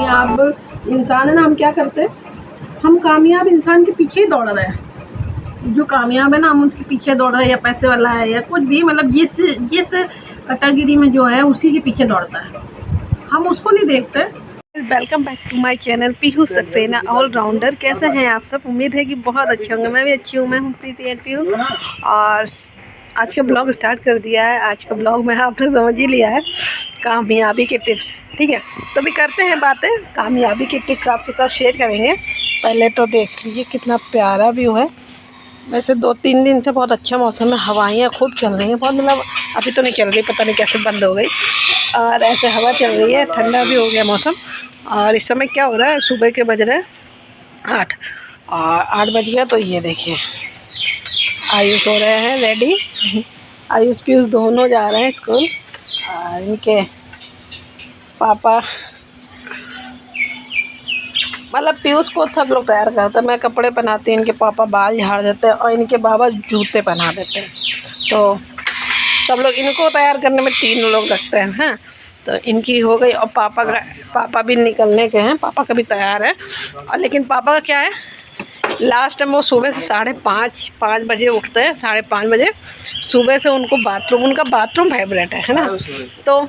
कामयाब इंसान है ना, हम क्या करते हैं, हम कामयाब इंसान के पीछे ही दौड़ रहे हैं। जो कामयाब है ना, हम उसके पीछे दौड़ रहे हैं, या पैसे वाला है या कुछ भी, मतलब जिस जिस कैटेगरी में जो है उसी के पीछे दौड़ता है, हम उसको नहीं देखते। Welcome back to my channel Pihu Saxena allrounder. कैसे हैं आप सब? उम्मीद है कि बहुत अच्छे होंगे। मैं भी अच्छी हूँ। मैं हूँ प्रीति एंड पीहू, और आज का ब्लॉग स्टार्ट कर दिया है। आज का ब्लॉग में आपने समझ ही लिया है, कामयाबी के टिप्स। ठीक है, तो भी करते हैं बातें, कामयाबी के टिप्स आपके साथ शेयर करेंगे। पहले तो देख लीजिए कितना प्यारा व्यू है। वैसे 2-3 दिन से बहुत अच्छा मौसम है, हवाएं खूब चल रही हैं बहुत, मतलब अभी तो नहीं चल रही, पता नहीं कैसे बंद हो गई, और ऐसे हवा चल रही है, ठंडा भी हो गया मौसम। और इस समय क्या हो रहा है, सुबह के बज रहे हैं 8, और 8 बज गया। तो ये देखिए आयुष हो रहे हैं रेडी। आयुष पीयूष दोनों जा रहे हैं स्कूल, और इनके पापा, मतलब पीयूष को सब लोग तैयार करते हैं। मैं कपड़े पहनाती हूँ, इनके पापा बाल झाड़ देते हैं, और इनके बाबा जूते पहना देते हैं। तो सब लोग इनको तैयार करने में 3 लोग लगते हैं। हाँ, तो इनकी हो गई, और पापा भी निकलने के हैं, पापा का भी तैयार है। और लेकिन पापा का क्या है, लास्ट टाइम वो सुबह से 5:30 बजे उठते हैं, 5:30 बजे सुबह से। उनको उनका बाथरूम फेवरेट है ना, तो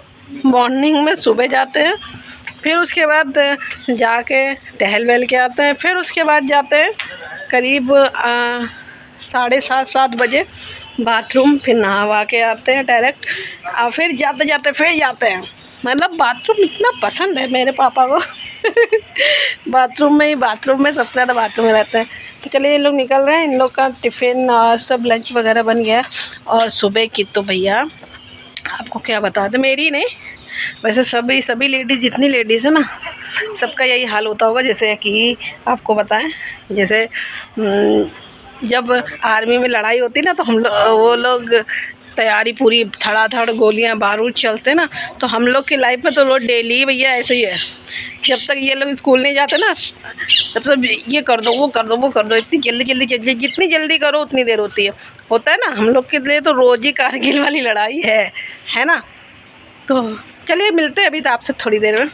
मॉर्निंग में सुबह जाते हैं, फिर उसके बाद जाके टहल वहल के आते हैं, फिर उसके बाद जाते हैं करीब 7:30 बजे बाथरूम, फिर नहा के आते हैं डायरेक्ट, और फिर फिर जाते हैं। मतलब बाथरूम इतना पसंद है मेरे पापा को। बाथरूम में सबसे ज़्यादा बाथरूम में रहते हैं। तो चलिए ये लोग निकल रहे हैं, इन लोग का टिफ़िन और सब लंच वगैरह बन गया। और सुबह की तो भैया आपको क्या बता दें, मेरी नहीं, वैसे सभी लेडीज़, जितनी लेडीज़ है ना, सबका यही हाल होता होगा। जैसे कि आपको बताएं, जैसे जब आर्मी में लड़ाई होती ना, तो वो लोग तैयारी पूरी, धड़ाधड़ गोलियां बारूद चलते ना, तो हम लोग की लाइफ में तो रोज डेली भैया ऐसे ही है। जब तक ये लोग स्कूल नहीं जाते ना, तब सब ये कर दो, वो कर दो, वो कर दो, इतनी जल्दी जितनी जल्दी करो उतनी देर होता है ना। हम लोग के लिए तो रोज़ ही कारगिल वाली लड़ाई है ना। तो चलिए मिलते हैं अभी तो आपसे थोड़ी देर में।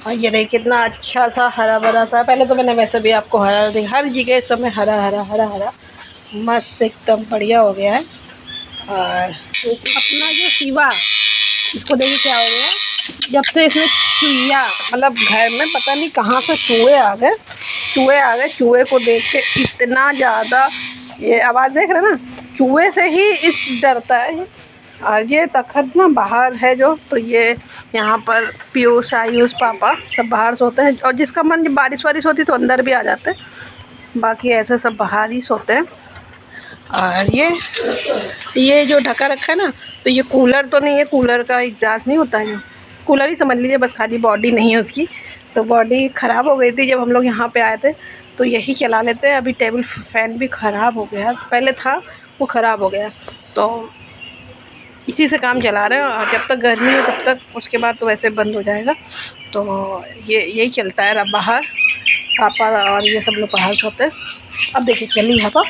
और ये देखिए कितना अच्छा सा हरा भरा सा, पहले तो मैंने वैसे भी आपको हरा देखा, हर जगह इस समय हरा मस्त एकदम बढ़िया हो गया है। और अपना जो शिवा, इसको देखिए क्या हो गया, जब से इसमें चूहिया, मतलब घर में पता नहीं कहाँ से चूहे आ गए। चूहे को देख के इतना ज़्यादा, ये आवाज़ देख रहे हैं ना, चूहे से ही इस डरता है। और ये तखत ना बाहर है जो, तो ये यहाँ पर पीयूष, आयुष, पापा सब बाहर सोते हैं, और जिसका मन, जब बारिश वारिश होती तो अंदर भी आ जाते हैं, बाकी ऐसे सब बाहर ही सोते हैं। और ये जो ढका रखा है ना, तो ये कूलर तो नहीं है, कूलर का एग्जॉस्ट नहीं होता है, कूलर ही समझ लीजिए, बस खाली बॉडी नहीं है उसकी। तो बॉडी ख़राब हो गई थी जब हम लोग यहाँ पे आए थे, तो यही चला लेते हैं। अभी टेबल फैन भी ख़राब हो गया, पहले था वो ख़राब हो गया, तो इसी से काम चला रहे हैं। और जब तक गर्मी है तब तक, उसके बाद तो वैसे बंद हो जाएगा। तो यही चलता है। अब बाहर पापा और ये सब लोग बाहर सोते हैं। अब देखिए चली हवा,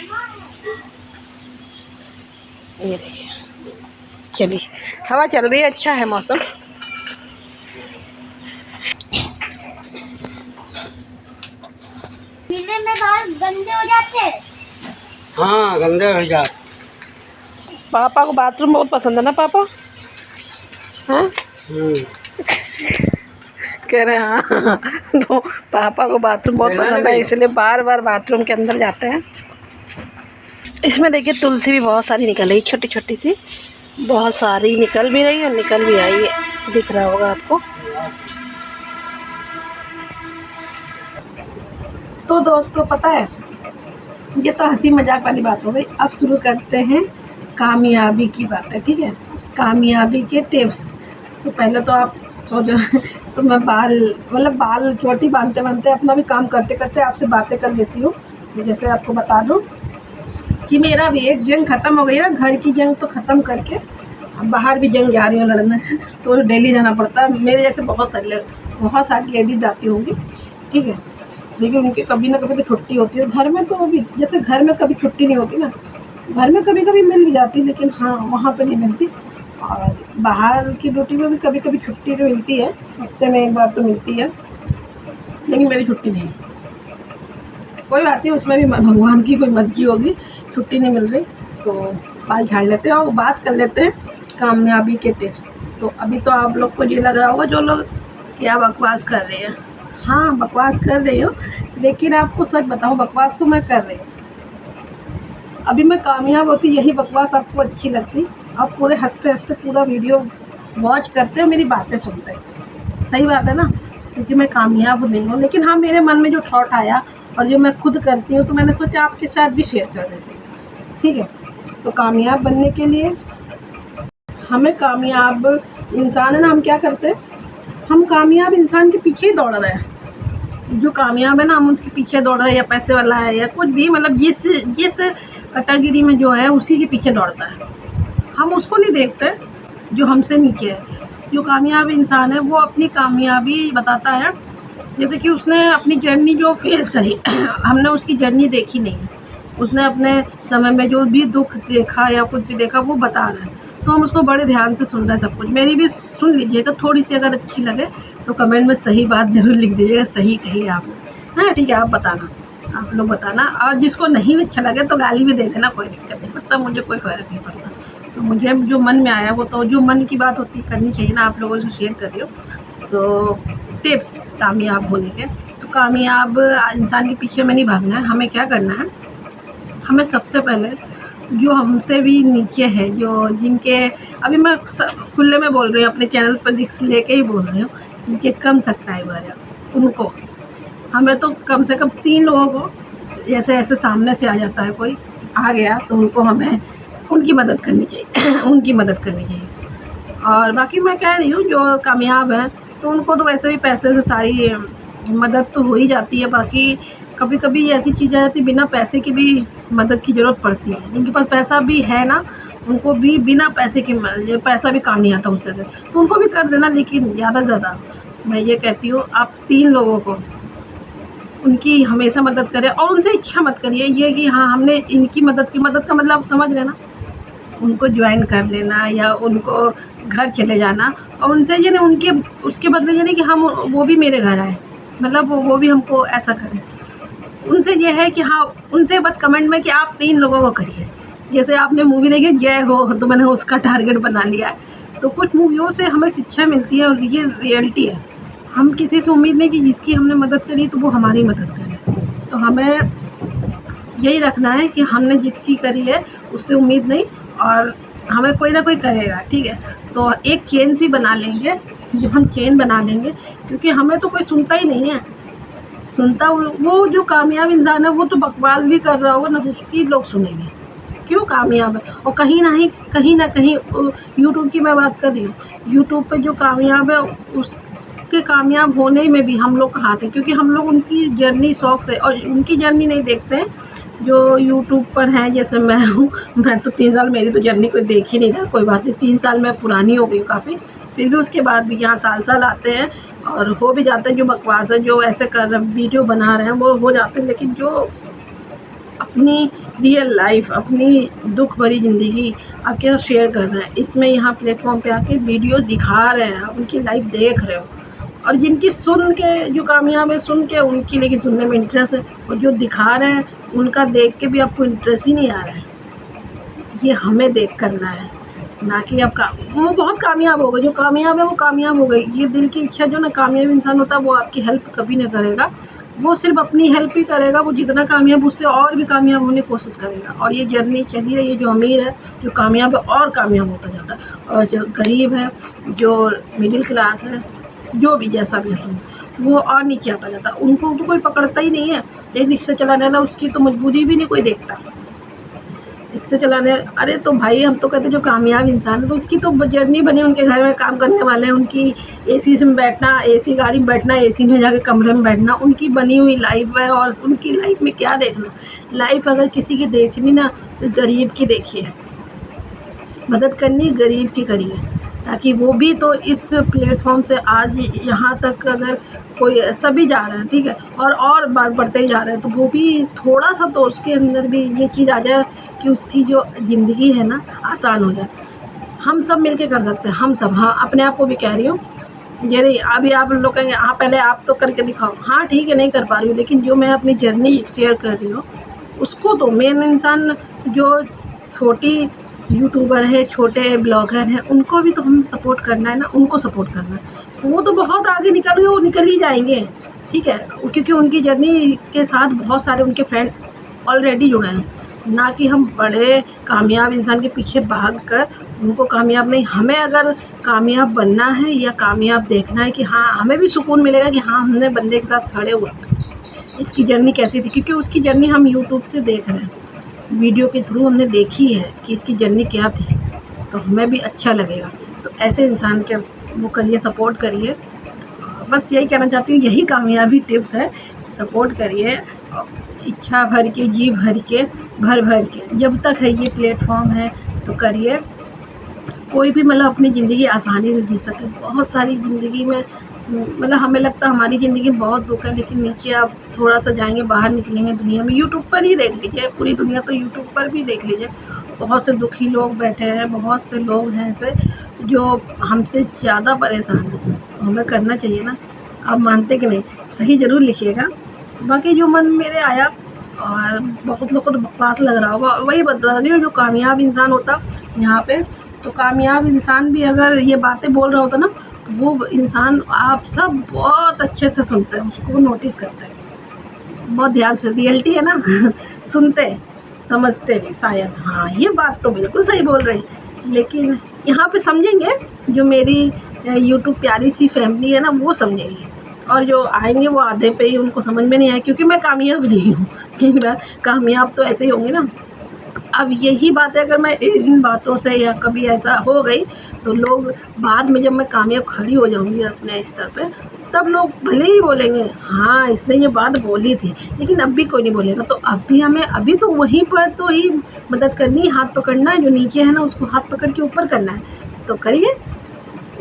ये देखिए चली हवा चल रही है, अच्छा है मौसम। पीने में बाल गंदे हो जाते हैं। हाँ, गंदे हो जाते। पापा को बाथरूम बहुत पसंद है ना पापा? हाँ कह रहे हैं हाँ। तो पापा को बाथरूम बहुत पसंद है, इसलिए बार बार बाथरूम के अंदर जाते हैं। इसमें देखिए तुलसी भी बहुत सारी निकल रही, छोटी छोटी सी, बहुत सारी निकल भी रही और निकल भी आई है, दिख रहा होगा आपको। तो दोस्तों पता है, ये तो हंसी मजाक वाली बात हो गई। अब शुरू करते हैं कामयाबी की बातें। ठीक है, कामयाबी के टिप्स। तो पहले तो आप सो जाओ। तो मैं बाल चोटी बांधते अपना भी काम करते आपसे बातें कर लेती हूँ। जैसे आपको बता दूँ कि मेरा भी एक जंग ख़त्म हो गई है, घर की जंग तो ख़त्म करके अब बाहर भी जंग जा रही हूँ लड़ने। तो डेली जाना पड़ता है। मेरे जैसे बहुत सारी लेडीज़ जाती होंगी, ठीक है, लेकिन उनकी कभी ना कभी तो छुट्टी होती है। घर में तो भी, जैसे घर में कभी छुट्टी नहीं होती ना, घर में कभी कभी मिल भी जाती, लेकिन हाँ वहाँ पे नहीं मिलती। और बाहर की ड्यूटी में भी कभी कभी छुट्टी तो मिलती है, हफ्ते में एक बार तो मिलती है, लेकिन मेरी छुट्टी नहीं। कोई बात नहीं, उसमें भी भगवान की कोई मर्जी होगी, छुट्टी नहीं मिल रही तो बाल झाड़ लेते हैं और बात कर लेते हैं कामयाबी के टिप्स। तो अभी तो आप लोग को ये लग रहा होगा जो लोग क्या बकवास कर रहे हैं। हाँ, बकवास कर रही हूँ, लेकिन आपको सच बताऊँ, बकवास तो मैं कर रही हूँ। अभी मैं कामयाब होती यही बकवास आपको अच्छी लगती, आप पूरे हंसते हंसते पूरा वीडियो वॉच करते हो, मेरी बातें सुनते हो। सही बात है ना, क्योंकि मैं कामयाब नहीं हूँ, लेकिन हाँ मेरे मन में जो थॉट आया और जो मैं खुद करती हूँ तो मैंने सोचा आपके साथ भी शेयर कर देती हूँ। ठीक है, तो कामयाब बनने के लिए हमें, कामयाब इंसान है ना, हम क्या करते हैं, हम कामयाब इंसान के पीछे ही दौड़ रहे हैं। जो कामयाब है ना, हम उसके पीछे दौड़ रहे हैं, या पैसे वाला है या कुछ भी, मतलब जिस जिस कैटेगरी में जो है उसी के पीछे दौड़ता है। हम उसको नहीं देखते जो हमसे नीचे है। जो कामयाब इंसान है वो अपनी कामयाबी बताता है, जैसे कि उसने अपनी जर्नी जो फेस करी हमने उसकी जर्नी देखी नहीं, उसने अपने समय में जो भी दुख देखा या कुछ भी देखा वो बता रहा है, तो हम उसको बड़े ध्यान से सुन रहे हैं सब कुछ। मेरी भी सुन लीजिएगा, थोड़ी सी अगर अच्छी लगे तो कमेंट में सही बात ज़रूर लिख दीजिएगा, सही कही आपने। हाँ ठीक है, आप बताना, आप लोग बताना, और जिसको नहीं अच्छा लगे तो गाली भी दे देना, कोई दिक्कत नहीं पड़ता, मुझे कोई फ़र्क नहीं पड़ता। तो मुझे जो मन में आया वो तो, जो मन की बात होती करनी चाहिए ना, आप लोगों से शेयर कर रही हो। तो टिप्स कामयाब होने के, तो कामयाब इंसान के पीछे में नहीं भागना है, हमें क्या करना है, हमें सबसे पहले जो हमसे भी नीचे है, जो जिनके, अभी मैं खुले में बोल रही हूँ, अपने चैनल पर रिस्क लेके ही बोल रही हूँ, जिनके कम सब्सक्राइबर हैं उनको, हमें तो कम से कम 3 लोगों को, जैसे ऐसे सामने से आ जाता है कोई आ गया तो उनको, हमें उनकी मदद करनी चाहिए उनकी मदद करनी चाहिए। और बाकी मैं कह रही हूँ जो कामयाब है तो उनको तो वैसे भी पैसे से सारी मदद तो हो ही जाती है। बाकी कभी कभी ऐसी चीज़ें आती है बिना पैसे की भी मदद की ज़रूरत पड़ती है, जिनके पास पैसा भी है ना, उनको भी बिना पैसे की पैसा भी काम नहीं आता उस जगह, तो उनको भी कर देना। लेकिन ज़्यादा से ज़्यादा मैं ये कहती हूँ, आप 3 लोगों को उनकी हमेशा मदद करें, और उनसे इच्छा मत करिए ये कि हाँ हमने इनकी मदद की। मदद का मतलब आप समझ लेना, उनको ज्वाइन कर लेना या उनको घर चले जाना, और उनसे ये नहीं, उनके उसके बदले ये नहीं कि हम वो भी मेरे घर आए, मतलब वो भी हमको ऐसा करें। उनसे ये है कि हाँ, उनसे बस कमेंट में कि आप 3 लोगों को करिए। जैसे आपने मूवी देखी जय हो, तो मैंने उसका टारगेट बना लिया है। तो कुछ मूवियों से हमें शिक्षा मिलती है, और ये रियलिटी है। हम किसी से उम्मीद नहीं कि जिसकी हमने मदद करी तो वो हमारी मदद करे। तो हमें यही रखना है कि हमने जिसकी करी है उससे उम्मीद नहीं, और हमें कोई ना कोई करेगा। ठीक है, तो एक चेन सी बना लेंगे, जब हम चेन बना लेंगे, क्योंकि हमें तो कोई सुनता ही नहीं है। सुनता वो जो कामयाब इंसान है वो तो बकवास भी कर रहा होगा ना, तो उसकी लोग सुनेंगे क्यों, कामयाब है। और कहीं ना कहीं यूट्यूब की मैं बात कर रही हूँ, यूट्यूब पे जो कामयाब है उसके कामयाब होने में भी हम लोग का हाथ है, क्योंकि हम लोग उनकी जर्नी शौक से, और उनकी जर्नी नहीं देखते हैं जो यूट्यूब पर हैं। जैसे मैं हूँ, मैं तो 3 साल, मेरी तो जर्नी कोई देख ही नहीं रहा। कोई बात नहीं, 3 साल मैं पुरानी हो गई काफ़ी, फिर भी उसके बाद भी यहाँ साल आते हैं और हो भी जाते हैं। जो बकवास है, जो ऐसे कर रहे वीडियो बना रहे हैं वो हो जाते हैं, लेकिन जो अपनी रियल लाइफ, अपनी दुख भरी ज़िंदगी आपके साथ शेयर कर रहे हैं, इसमें यहाँ प्लेटफॉर्म पे आके वीडियो दिखा रहे हैं, आप उनकी लाइफ देख रहे हो। और जिनकी सुन के जो कामयाब है, सुन के उनकी, लेकिन सुनने में इंटरेस्ट है, और जो दिखा रहे हैं उनका देख के भी आपको इंटरेस्ट ही नहीं आ रहा है। ये हमें देख करना है, ना कि आपका वो बहुत कामयाब हो गए। जो कामयाब है वो कामयाब हो गई, ये दिल की इच्छा। जो ना कामयाब इंसान होता है वो आपकी हेल्प कभी नहीं करेगा, वो सिर्फ अपनी हेल्प ही करेगा। वो जितना कामयाब उससे और भी कामयाब होने की कोशिश करेगा, और ये जर्नी चली रही है। जो अमीर है, जो कामयाब है, और कामयाब होता जाता है, और जो गरीब है, जो मिडिल क्लास है, जो भी जैसा भी है, वो और नीचे आता जाता। उनको तो कोई पकड़ता ही नहीं है। एक रिक्शा चलाने वाला, उसकी तो मजबूरी भी नहीं कोई देखता, रिक्शा चलाने। अरे तो भाई, हम तो कहते जो कामयाब इंसान है तो उसकी तो जर्नी बनी, उनके घर में काम करने वाले हैं, उनकी एसी में बैठना, एसी गाड़ी में बैठना, एसी में जाके कमरे में बैठना, उनकी बनी हुई लाइफ है। और उनकी लाइफ में क्या देखना, लाइफ अगर किसी की देखनी ना, तो गरीब की देखिए, मदद करनी गरीब की करिए, ताकि वो भी तो इस प्लेटफॉर्म से आज यहाँ तक, अगर कोई सभी जा रहे हैं, ठीक है, और बार बढ़ते ही जा रहे हैं, तो वो भी थोड़ा सा तो उसके अंदर भी ये चीज़ आ जाए कि उसकी जो ज़िंदगी है ना आसान हो जाए। हम सब मिलके कर सकते हैं, हम सब। हाँ, अपने आप को भी कह रही हूँ। ये नहीं अभी आप लोग कहेंगे हाँ पहले आप तो करके दिखाओ, हाँ ठीक है नहीं कर पा रही हूँ, लेकिन जो मैं अपनी जर्नी शेयर कर रही हूँ उसको तो मेन इंसान जो छोटी यूट्यूबर है, छोटे ब्लॉगर हैं, उनको भी तो हम सपोर्ट करना है ना, उनको सपोर्ट करना है। वो तो बहुत आगे निकल गए, वो निकल ही जाएंगे, ठीक है, क्योंकि उनकी जर्नी के साथ बहुत सारे उनके फ्रेंड ऑलरेडी जुड़े हैं। ना कि हम बड़े कामयाब इंसान के पीछे भाग कर उनको कामयाब नहीं, हमें अगर कामयाब बनना है या कामयाब देखना है कि हाँ हमें भी सुकून मिलेगा कि हाँ हमने बंदे के साथ खड़े हुए, इसकी जर्नी कैसी थी, क्योंकि उसकी जर्नी हम यूट्यूब से देख रहे हैं, वीडियो के थ्रू हमने देखी है कि इसकी जर्नी क्या थी, तो हमें भी अच्छा लगेगा। तो ऐसे इंसान के वो करिए, सपोर्ट करिए। बस यही कहना चाहती हूँ, यही कामयाबी टिप्स है, सपोर्ट करिए इच्छा भर के, जी भर के, भर भर के, जब तक है ये प्लेटफॉर्म है तो करिए। कोई भी मतलब अपनी ज़िंदगी आसानी से जी सके। बहुत सारी ज़िंदगी में मतलब हमें लगता है हमारी ज़िंदगी में बहुत दुख है, लेकिन नीचे आप थोड़ा सा जाएंगे, बाहर निकलेंगे दुनिया में, यूट्यूब पर ही देख लीजिए, पूरी दुनिया तो यूट्यूब पर भी देख लीजिए, बहुत से दुखी लोग बैठे हैं, बहुत से लोग हैं ऐसे जो हमसे ज़्यादा परेशान हैं। तो हमें करना चाहिए ना। आप मानते कि नहीं, सही ज़रूर लिखिएगा। बाकी जो मन मेरे आया, और बहुत लोग को तो बकवास लग रहा होगा, वही बता रही हूँ, जो कामयाब इंसान होता यहाँ पे, तो कामयाब इंसान भी अगर ये बातें बोल रहा होता ना, तो वो इंसान आप सब बहुत अच्छे से सुनते हैं, उसको नोटिस करते हैं बहुत ध्यान से, रियलिटी है ना सुनते समझते भी शायद, हाँ ये बात तो बिल्कुल सही बोल रही। लेकिन यहाँ पे समझेंगे जो मेरी यूट्यूब प्यारी सी फैमिली है ना, वो समझेंगी, और जो आएंगे वो आधे पे ही, उनको समझ में नहीं आए, क्योंकि मैं कामयाब नहीं हूँ। कामयाब तो ऐसे ही होंगे ना। अब यही बात है, अगर मैं इन बातों से या कभी ऐसा हो गई तो लोग बाद में जब मैं कामयाब खड़ी हो जाऊंगी अपने स्तर पे, तब लोग भले ही बोलेंगे हाँ इसने ये बात बोली थी, लेकिन अब भी कोई नहीं बोलेगा। तो अब भी हमें अभी तो वहीं पर तो ही मदद करनी है, हाथ पकड़ना है, जो नीचे है ना उसको हाथ पकड़ के ऊपर करना है, तो करिए।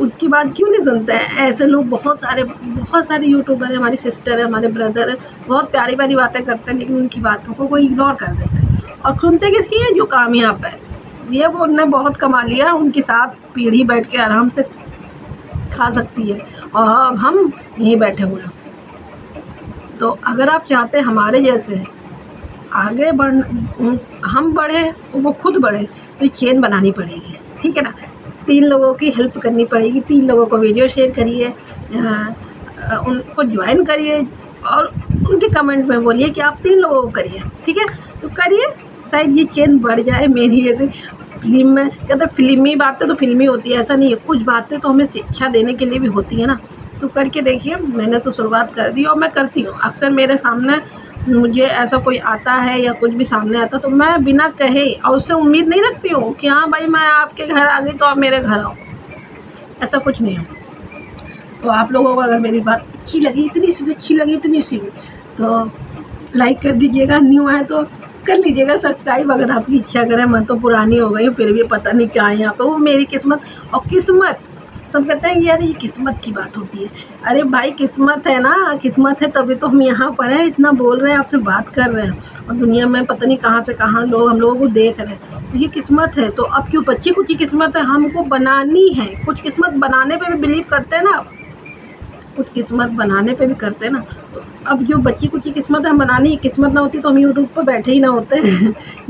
उसकी बात क्यों नहीं सुनते हैं ऐसे लोग? बहुत सारे यूट्यूबर हैं, हमारी सिस्टर है, हमारे ब्रदर है, बहुत प्यारी प्यारी बातें करते हैं, लेकिन उनकी बातों को कोई इग्नोर कर देता है। और सुनते किसकी है? जो कामयाब है। ये वो उनने बहुत कमा लिया, उनके साथ पीढ़ी बैठ के आराम से खा सकती है, और अब हम यहीं बैठे हुए हैं। तो अगर आप चाहते हैं हमारे जैसे आगे हम बढ़े, वो खुद बढ़े, तो चेन बनानी पड़ेगी, ठीक है ना। 3 लोगों की हेल्प करनी पड़ेगी, 3 लोगों को वीडियो शेयर करिए, उनको ज्वाइन करिए, और उनके कमेंट में बोलिए कि आप 3 लोगों को करिए, ठीक है। तो करिए, शायद ये चेन बढ़ जाए। मेरी जैसे फिल्म में कहते हैं, फिल्मी बातें तो फिल्मी होती है, ऐसा नहीं है, कुछ बातें तो हमें शिक्षा देने के लिए भी होती है ना। तो करके देखिए, मैंने तो शुरुआत कर दी और मैं करती हूँ। अक्सर मेरे सामने मुझे ऐसा कोई आता है या कुछ भी सामने आता, तो मैं बिना कहे और उससे उम्मीद नहीं रखती हूँ कि हाँ भाई मैं आपके घर आ गई तो आप मेरे घर आओ, ऐसा कुछ नहीं है। तो आप लोगों को अगर मेरी बात अच्छी लगी, इतनी सी भी अच्छी लगी, इतनी सी भी, तो लाइक कर दीजिएगा, न्यू है तो कर लीजिएगा सब्सक्राइब, अगर आपकी इच्छा करें। मैं तो पुरानी हो गई हूँ, फिर भी पता नहीं क्या है यहाँ पे, वो मेरी किस्मत। और किस्मत, सब कहते हैं यार ये किस्मत की बात होती है। अरे भाई किस्मत है ना, किस्मत है तभी तो हम यहाँ पर हैं, इतना बोल रहे हैं, आपसे बात कर रहे हैं, और दुनिया में पता नहीं कहाँ से कहाँ लोग हम लोगों को देख रहे हैं। तो ये किस्मत है। तो अब क्यों बच्ची कुछ किस्मत है, हमको बनानी है। कुछ किस्मत बनाने पे भी बिलीव करते हैं ना आप, कुछ किस्मत बनाने पे भी करते हैं ना। तो अब जो बच्ची कुछ किस्मत है, हम बनानी, किस्मत ना होती तो हम यूट्यूब पर बैठे ही ना होते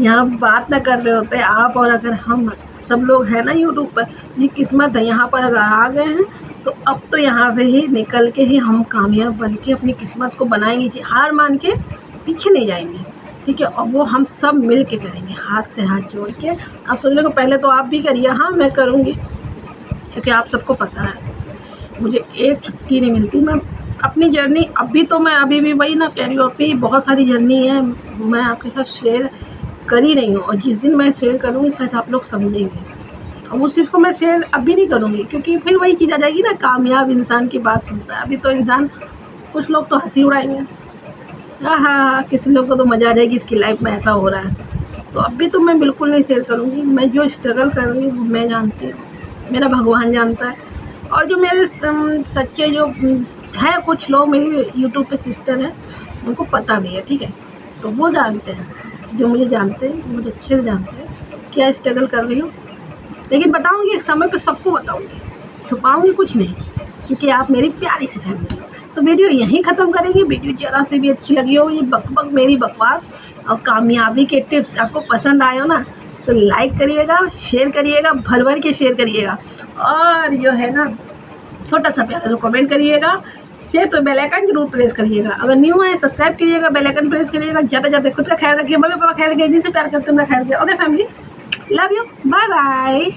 यहाँ बात ना कर रहे होते आप और अगर हम सब लोग हैं ना यूट्यूब पर। ये किस्मत है, यहाँ पर अगर आ गए हैं तो अब तो यहाँ से ही निकल के ही हम कामयाब बन के अपनी किस्मत को बनाएंगे, कि हार मान के पीछे नहीं जाएंगे, ठीक है। और वो हम सब मिल के करेंगे, हाथ से हाथ जोड़ के। आप सोच रहे हो पहले तो आप भी करिए, हाँ मैं करूँगी, क्योंकि आप सबको पता है मुझे एक छुट्टी नहीं मिलती। मैं अपनी जर्नी अभी भी वही ना कह रही हूँ, अभी बहुत सारी जर्नी है, मैं आपके साथ शेयर कर ही रही हूँ, और जिस दिन मैं शेयर करूँगी शायद आप लोग समझेंगे। और उस चीज़ को मैं शेयर अभी नहीं करूँगी, क्योंकि फिर वही चीज़ आ जाएगी ना, कामयाब इंसान की बात सुनता है। अभी तो इंसान, कुछ लोग तो हंसी उड़ाएंगे, हाँ, किसी लोग को तो मज़ा आ जाएगी इसकी लाइफ में ऐसा हो रहा है। तो अभी तो मैं बिल्कुल नहीं शेयर करूँगी। मैं जो स्ट्रगल कर रही हूँ मैं जानती हूँ, मेरा भगवान जानता है, और जो मेरे सच्चे जो है कुछ लोग मेरी यूट्यूब पे सिस्टर हैं, उनको पता भी है, ठीक है। तो वो जानते हैं, जो मुझे जानते हैं, मुझे अच्छे से जानते हैं क्या स्ट्रगल कर रही हूँ। लेकिन बताऊँगी एक समय पर, सबको बताऊँगी, छुपाऊँगी कुछ नहीं, क्योंकि आप मेरी प्यारी सी फैमिली हो। तो वीडियो यहीं ख़त्म करेंगे। वीडियो ज़रा से भी अच्छी लगी हो, ये बकबक मेरी बकवास और कामयाबी के टिप्स आपको पसंद आए हो ना, तो लाइक करिएगा, शेयर करिएगा, भर भर के शेयर करिएगा, और जो है ना छोटा सा प्यारा जो कमेंट करिएगा, शेयर तो बेल आइकन जरूर प्रेस करिएगा। अगर न्यू है सब्सक्राइब करिएगा, बेल आइकन प्रेस करिएगा। जाते जाते खुद का ख्याल रखिए, मम्मी पापा ख्याल रखिए, जिनसे प्यार करते हैं उनका ख्याल रखिए। Okay family, love you, bye bye.